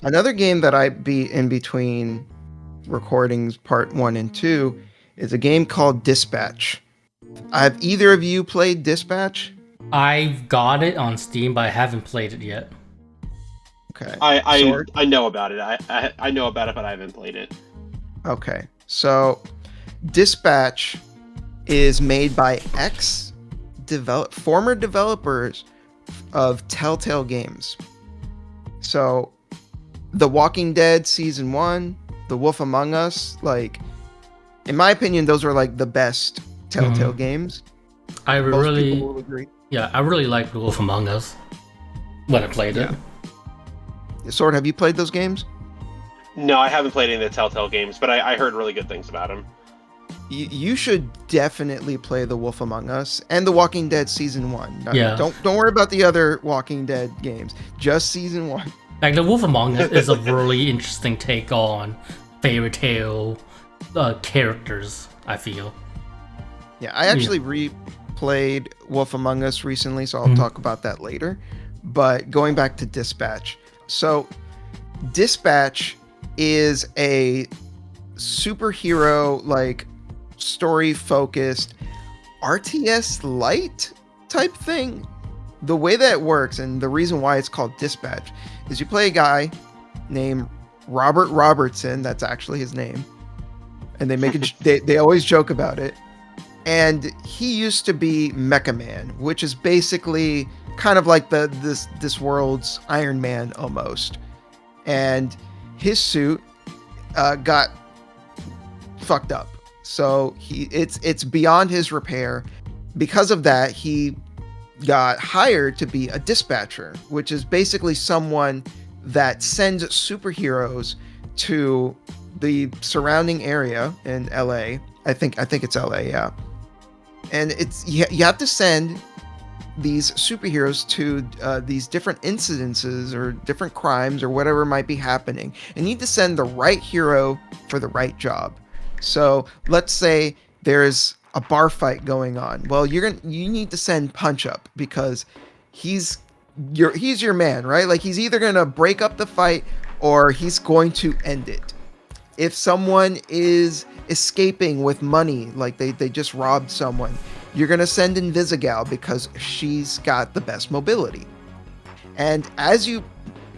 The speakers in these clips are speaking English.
Another game that I beat in between recordings part 1 and 2 is a game called Dispatch. Have either of you played Dispatch? I've got it on Steam, but I haven't played it yet. Okay. I Sword? I know about it. I know about it, but I haven't played it. Okay. So Dispatch is made by former developers of Telltale Games. So The Walking Dead season 1, The Wolf Among Us, like in my opinion those are like the best Telltale games. I Most people really, will agree. yeah, I really like Wolf Among Us when I played it. Yeah. Sword, have you played those games? No, I haven't played any of the Telltale games, but I heard really good things about them. You should definitely play The Wolf Among Us and The Walking Dead season 1. Yeah. Don't worry about the other Walking Dead games. Just season 1. Like the Wolf Among Us is a really interesting take on fairy tale characters, I feel. Yeah, I actually replayed Wolf Among Us recently, so I'll talk about that later. But going back to Dispatch. So Dispatch is a superhero like story focused RTS light type thing. The way that it works and the reason why it's called Dispatch is you play a guy named Robert Robertson, that's actually his name. And they make it they always joke about it. And he used to be Mecha Man, which is basically kind of like this world's Iron Man almost. And his suit got fucked up, so it's beyond his repair. Because of that, he got hired to be a dispatcher, which is basically someone that sends superheroes to the surrounding area in LA. I think it's LA, yeah. And it's you have to send these superheroes to these different incidences or different crimes or whatever might be happening, and need to send the right hero for the right job. So let's say there's a bar fight going on. Well, you need to send Punch Up because he's your man, right? Like he's either gonna break up the fight or he's going to end it. If someone is escaping with money, like they just robbed someone, you're going to send Invisigal because she's got the best mobility. And as you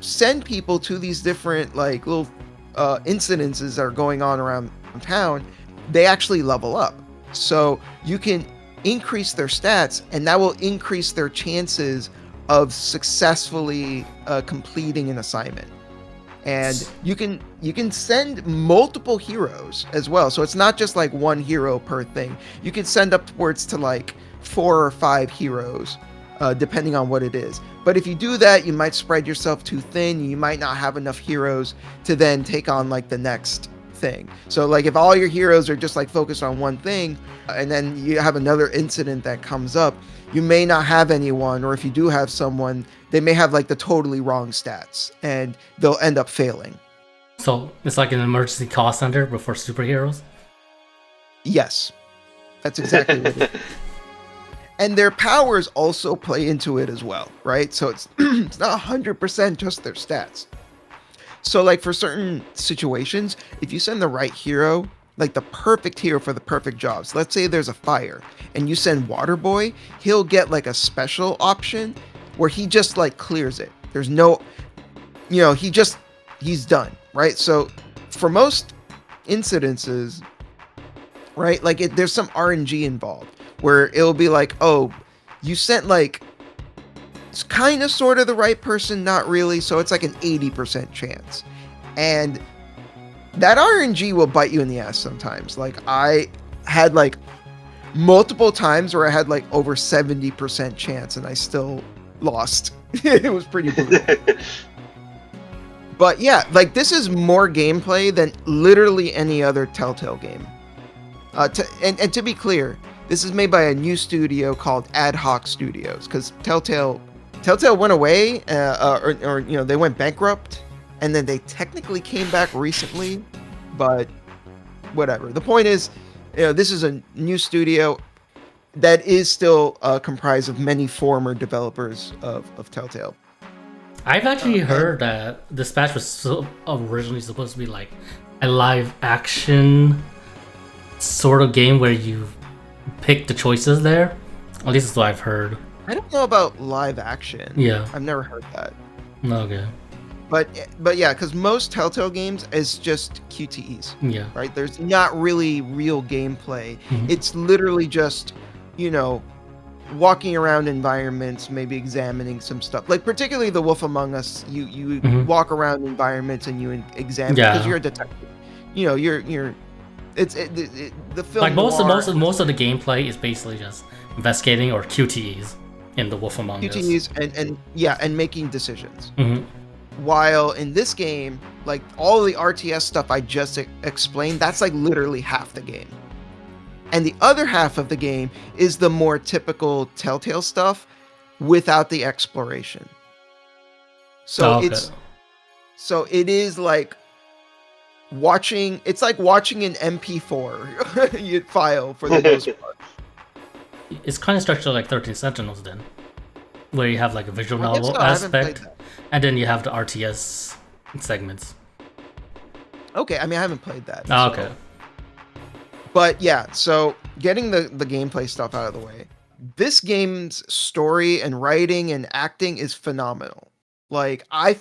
send people to these different like little incidences that are going on around town, they actually level up. So you can increase their stats, and that will increase their chances of successfully completing an assignment. And you can send multiple heroes as well. So it's not just like one hero per thing. You can send upwards to like 4 or 5 heroes, depending on what it is. But if you do that, you might spread yourself too thin. You might not have enough heroes to then take on like the next thing. So like if all your heroes are just like focused on one thing, and then you have another incident that comes up, you may not have anyone, or if you do have someone, they may have like the totally wrong stats and they'll end up failing. So it's like an emergency call center but for superheroes? Yes, that's exactly what it is. And their powers also play into it as well, right? So it's it's not 100% just their stats. So like for certain situations, if you send the right hero, like the perfect hero for the perfect jobs, let's say there's a fire and you send Waterboy, he'll get like a special option where he just like clears it. There's no, he's done, right? So for most incidences, right, like there's some RNG involved where it'll be like, oh, you sent like it's kind of sort of the right person, not really, so it's like an 80% chance. And that RNG will bite you in the ass sometimes. Like I had like multiple times where I had like over 70% chance and I still lost. It was pretty brutal. But yeah, like this is more gameplay than literally any other Telltale game. And to be clear, this is made by a new studio called Ad Hoc Studios, because Telltale went away, or they went bankrupt, and then they technically came back recently, but whatever. The point is, this is a new studio that is still comprised of many former developers of Telltale. I've actually heard that Dispatch was originally supposed to be like a live action sort of game where you pick the choices there. At least that's what I've heard. I don't know about live action. Yeah. I've never heard that. Okay. But yeah, because most Telltale games is just QTEs. Yeah. Right? There's not really real gameplay. Mhm. It's literally just, walking around environments, maybe examining some stuff. Like particularly the Wolf Among Us, you Mhm. walk around environments and you examine Yeah. because you're a detective. The film Like most noir, of the gameplay is basically just investigating or QTEs in the Wolf Among Us. QTEs and making decisions. Mhm. While in this game, like all the RTS stuff I just explained, that's like literally half the game. And the other half of the game is the more typical Telltale stuff without the exploration. So it is like watching an MP4 file for the most part. It's kind of structured like 13 Sentinels then, where you have like a visual I guess novel so, I haven't played aspect, that. and then you have the RTS segments. Okay, I mean I haven't played that. Oh, so- okay. But yeah, so getting the gameplay stuff out of the way, this game's story and writing and acting is phenomenal. Like, I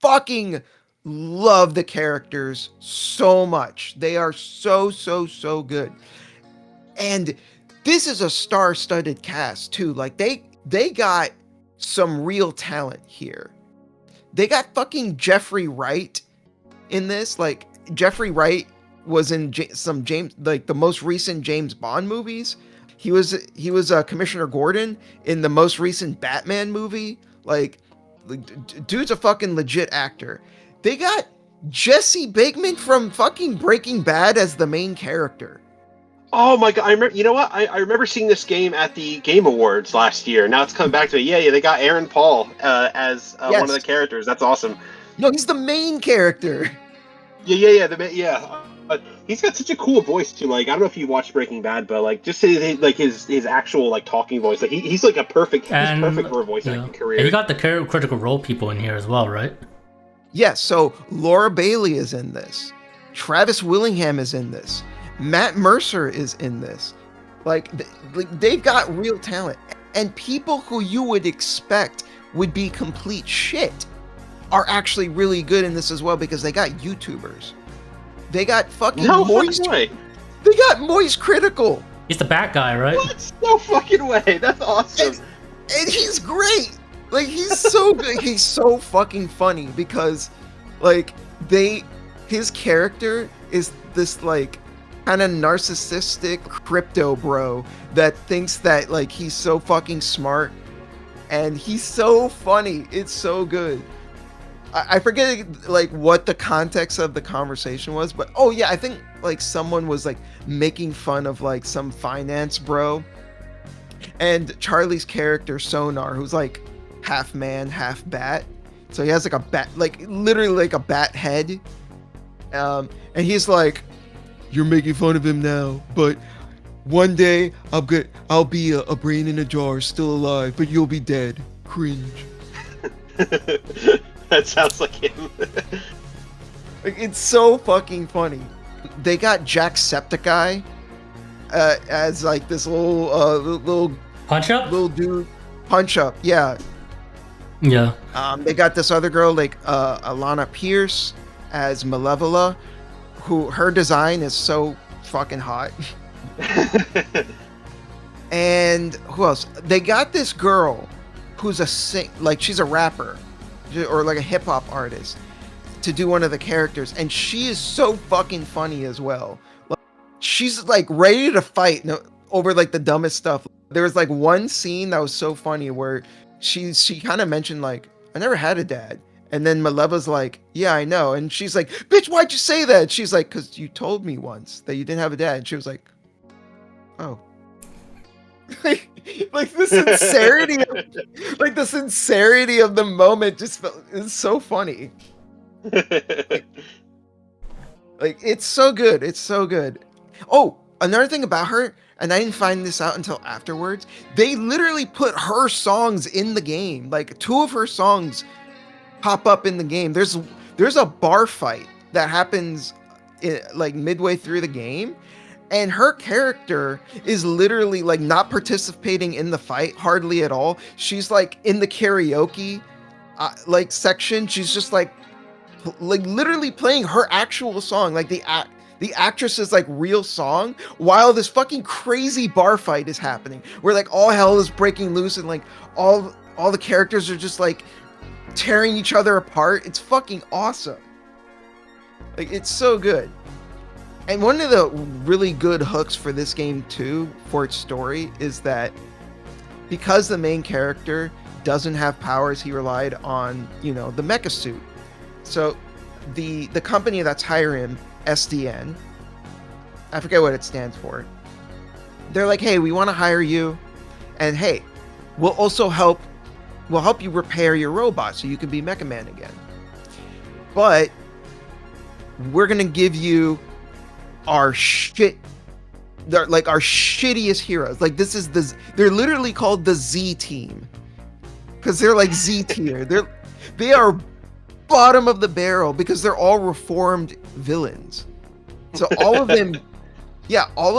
fucking love the characters so much. They are so good. And this is a star-studded cast too. Like, they got some real talent here. They got fucking Jeffrey Wright in this. Like, Jeffrey Wright was in the most recent James Bond movies. He was Commissioner Gordon in the most recent Batman movie. Like, dude's a fucking legit actor. They got Jesse Bateman from fucking Breaking Bad as the main character. Oh my god! I remember. You know what? I remember seeing this game at the Game Awards last year. Now it's coming back to me. Yeah. They got Aaron Paul as one of the characters. That's awesome. No, he's the main character. Yeah. He's got such a cool voice too. Like I don't know if you watched Breaking Bad, but like just his actual like talking voice. Like he's like perfect for a voice acting career. And you got the Critical Role people in here as well, right? Yes. So Laura Bailey is in this. Travis Willingham is in this. Matt Mercer is in this. Like they've got real talent, and people who you would expect would be complete shit are actually really good in this as well because they got YouTubers. They got fucking Moist. Way. They got Moist Critical. He's the bat guy, right? What? No fucking way. That's awesome. And he's great. Like he's so good. He's so fucking funny because like his character is this like kind of narcissistic crypto bro that thinks that like he's so fucking smart and he's so funny. It's so good. I forget like what the context of the conversation was, but oh yeah, I think like someone was like making fun of like some finance bro, and Charlie's character Sonar, who's like half man, half bat, so he has like a bat, like literally like a bat head, and he's like, "You're making fun of him now, but one day I'll be a brain in a jar, still alive, but you'll be dead. Cringe." That sounds like him. Like, it's so fucking funny. They got Jacksepticeye as like this little Punch Up? little dude. Punch Up, yeah. Yeah. They got this other girl like Alana Pierce as Malevola, who her design is so fucking hot. And who else? They got this girl who's she's a rapper or like a hip hop artist to do one of the characters, and she is so fucking funny as well. Like, she's like ready to fight over like the dumbest stuff. There was like one scene that was so funny where she kind of mentioned like, "I never had a dad," and then Malevola's like, "Yeah, I know," and she's like, "Bitch, why'd you say that?" She's like, "Cause you told me once that you didn't have a dad." And she was like, "Oh." like the sincerity of the moment is so funny. Like it's so good. Oh, another thing about her, and I didn't find this out until afterwards, they literally put her songs in the game. Like 2 of her songs pop up in the game. There's a bar fight that happens like midway through the game, and her character is literally like not participating in the fight hardly at all. She's like in the karaoke like section. She's just like literally playing her actual song, like the actress's like real song, while this fucking crazy bar fight is happening, where like all hell is breaking loose and like all the characters are just like tearing each other apart. It's fucking awesome. Like, it's so good. And one of the really good hooks for this game too, for its story, is that because the main character doesn't have powers, he relied on, the mecha suit. So the company that's hiring him, SDN, I forget what it stands for. They're like, hey, we want to hire you, and hey, we'll help you repair your robot so you can be Mecha Man again. But we're gonna give you our shittiest heroes. Like, they're literally called the Z team, because they're like Z tier. They are bottom of the barrel because they're all reformed villains. So all of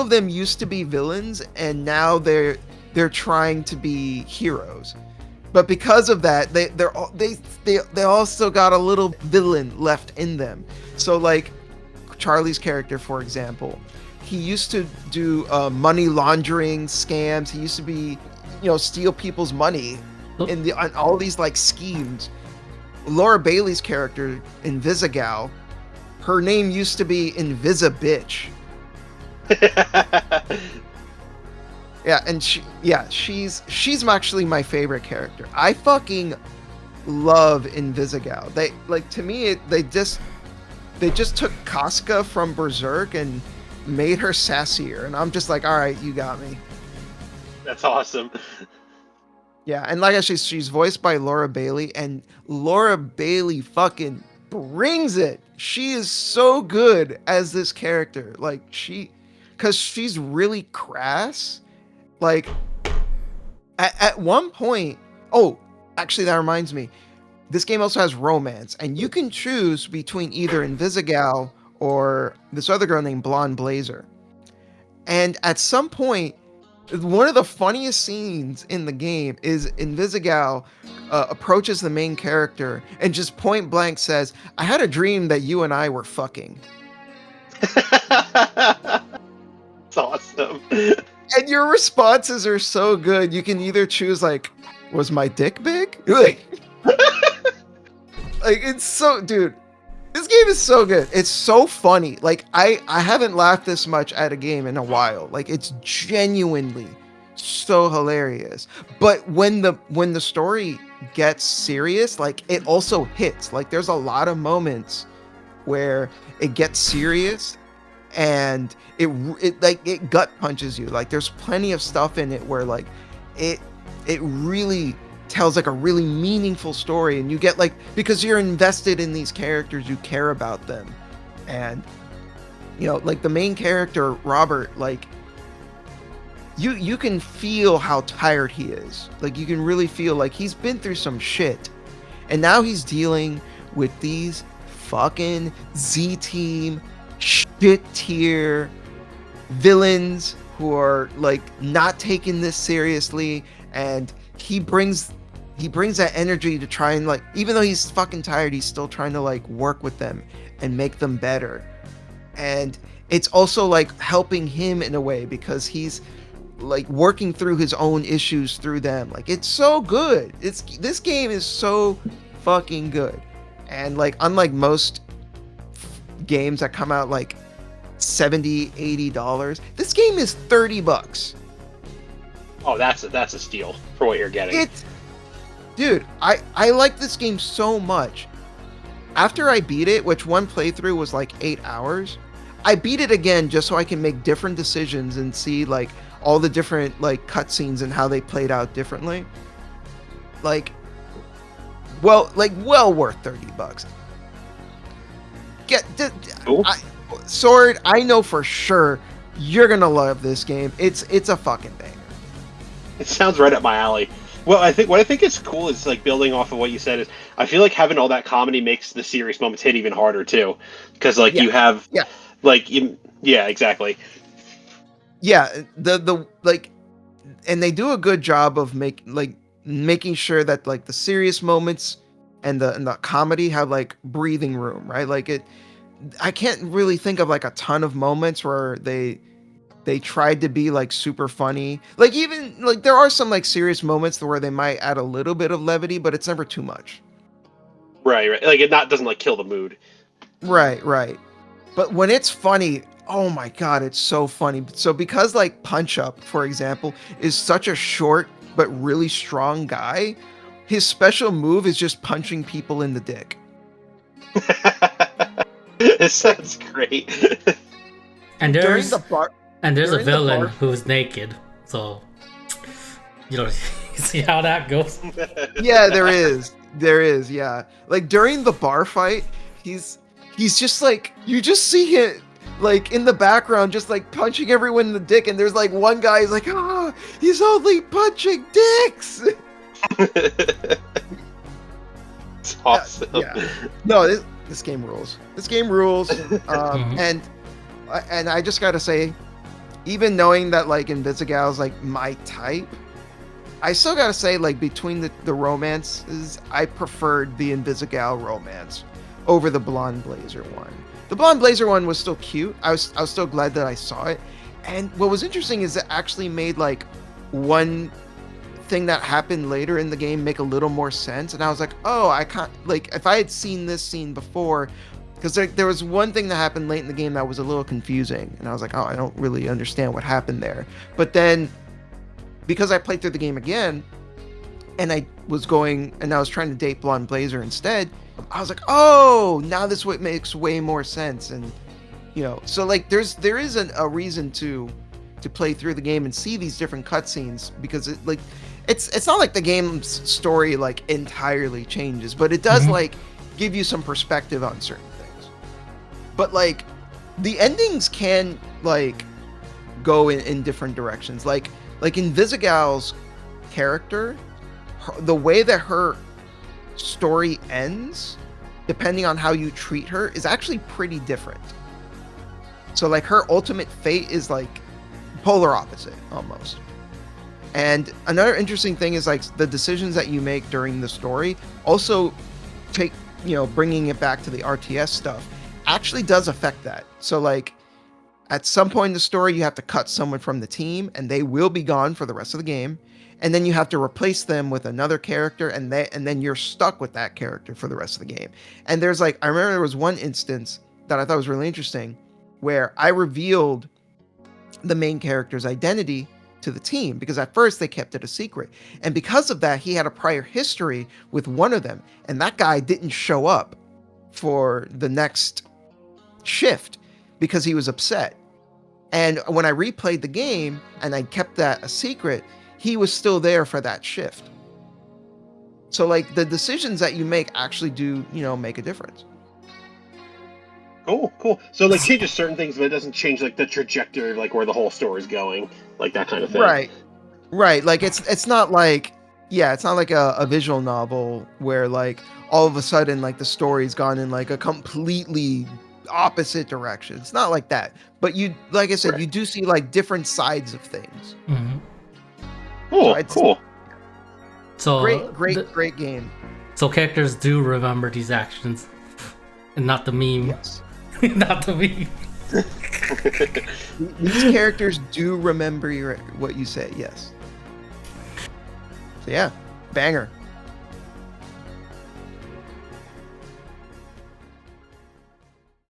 them used to be villains, and now they're trying to be heroes. But because of that, they also got a little villain left in them. So like Charlie's character, for example, he used to do money laundering scams. He used to be, steal people's money in all these like schemes. Laura Bailey's character, Invisigal, her name used to be Invisibitch. Yeah, and she's actually my favorite character. I fucking love Invisigal. They just took Casca from Berserk and made her sassier, and I'm just like, all right, you got me. That's awesome. Yeah, and like I said, she's voiced by Laura Bailey, and Laura Bailey fucking brings it. She is so good as this character. Like, because she's really crass. Like, at one point, actually that reminds me, this game also has romance, and you can choose between either Invisigal or this other girl named Blonde Blazer. And at some point, one of the funniest scenes in the game is Invisigal approaches the main character and just point blank says, I had a dream that you and I were fucking. It's awesome. And your responses are so good. You can either choose like, was my dick big? Like, it's so, dude, this game is so good. It's so funny. Like, I haven't laughed this much at a game in a while. Like, it's genuinely so hilarious. But when the story gets serious, like, it also hits. Like, there's a lot of moments where it gets serious and it gut punches you. Like, there's plenty of stuff in it where like it really tells like a really meaningful story, and you get like, because you're invested in these characters, you care about them. And like the main character Robert, like you can feel how tired he is. Like, you can really feel like he's been through some shit, and now he's dealing with these fucking Z team shit tier villains who are like not taking this seriously, and he brings that energy to try and like, even though he's fucking tired, he's still trying to like work with them and make them better. And it's also like helping him in a way because he's like working through his own issues through them. Like, it's so good. This game is so fucking good. And like, unlike most games that come out like $70-$80, this game is $30. Oh, that's a steal for what you're getting. Dude, I like this game so much. After I beat it, which one playthrough was like 8 hours, I beat it again just so I can make different decisions and see like all the different like cutscenes and how they played out differently. Like, well worth $30. Sword, I know for sure You're gonna love this game. It's a fucking banger. It sounds right up my alley. Well, what I think is cool is like building off of what you said is I feel like having all that comedy makes the serious moments hit even harder too, because like you have like yeah, exactly. Yeah, the like, and they do a good job of making sure that like the serious moments and the comedy have like breathing room, right? Like I can't really think of like a ton of moments where they tried to be like super funny. Like even like there are some like serious moments where they might add a little bit of levity, but it's never too much. Right. Like it doesn't like kill the mood. Right. But when it's funny, oh my god, it's so funny. So because like Punch Up, for example, is such a short but really strong guy, his special move is just punching people in the dick. It sounds great. And there's a villain bar... who's naked, so you know, see how that goes. Yeah, there is, yeah. Like during the bar fight, he's just like, you just see him like in the background just like punching everyone in the dick, and there's like one guy who's like, he's only punching dicks. It's awesome. Yeah. No, this game rules. This game rules. And I just gotta say, even knowing that like Invisigal's like my type, I still gotta say like between the romances, I preferred the Invisigal romance over the Blonde Blazer one. The Blonde Blazer one was still cute. I was still glad that I saw it. And what was interesting is it actually made like one thing that happened later in the game make a little more sense. And I was like, oh, I can't, like, if I had seen this scene before, because there was one thing that happened late in the game that was a little confusing. And I was like, oh, I don't really understand what happened there. But then because I played through the game again and I was trying to date Blonde Blazer instead, I was like, oh, now this makes way more sense. And, you know, so like there is a reason to play through the game and see these different cutscenes, because it's not like the game's story like entirely changes, but it does like give you some perspective on certain things. But like the endings can like go in different directions. Like Invisigal's character, the way that her story ends, depending on how you treat her, is actually pretty different. So like her ultimate fate is like polar opposite almost. And another interesting thing is like the decisions that you make during the story also take, you know, bringing it back to the RTS stuff actually does affect that. So like at some point in the story, you have to cut someone from the team and they will be gone for the rest of the game. And then you have to replace them with another character, and then you're stuck with that character for the rest of the game. And there's like, I remember there was one instance that I thought was really interesting where I revealed the main character's identity to the team, because at first they kept it a secret. And because of that, he had a prior history with one of them, and that guy didn't show up for the next shift because he was upset. And when I replayed the game and I kept that a secret, he was still there for that shift. So like the decisions that you make actually do, you know, make a difference. Cool. So like changes certain things, but it doesn't change like the trajectory of like where the whole story is going, like that kind of thing. Right. Like it's not like, yeah, it's not like a visual novel where like all of a sudden like the story's gone in like a completely opposite direction. It's not like that. But you, like I said, you do see like different sides of things. Cool. So great game. So characters do remember these actions, and not the meme. Yes. Not the meme. These characters do remember what you say. Yes. So yeah, banger.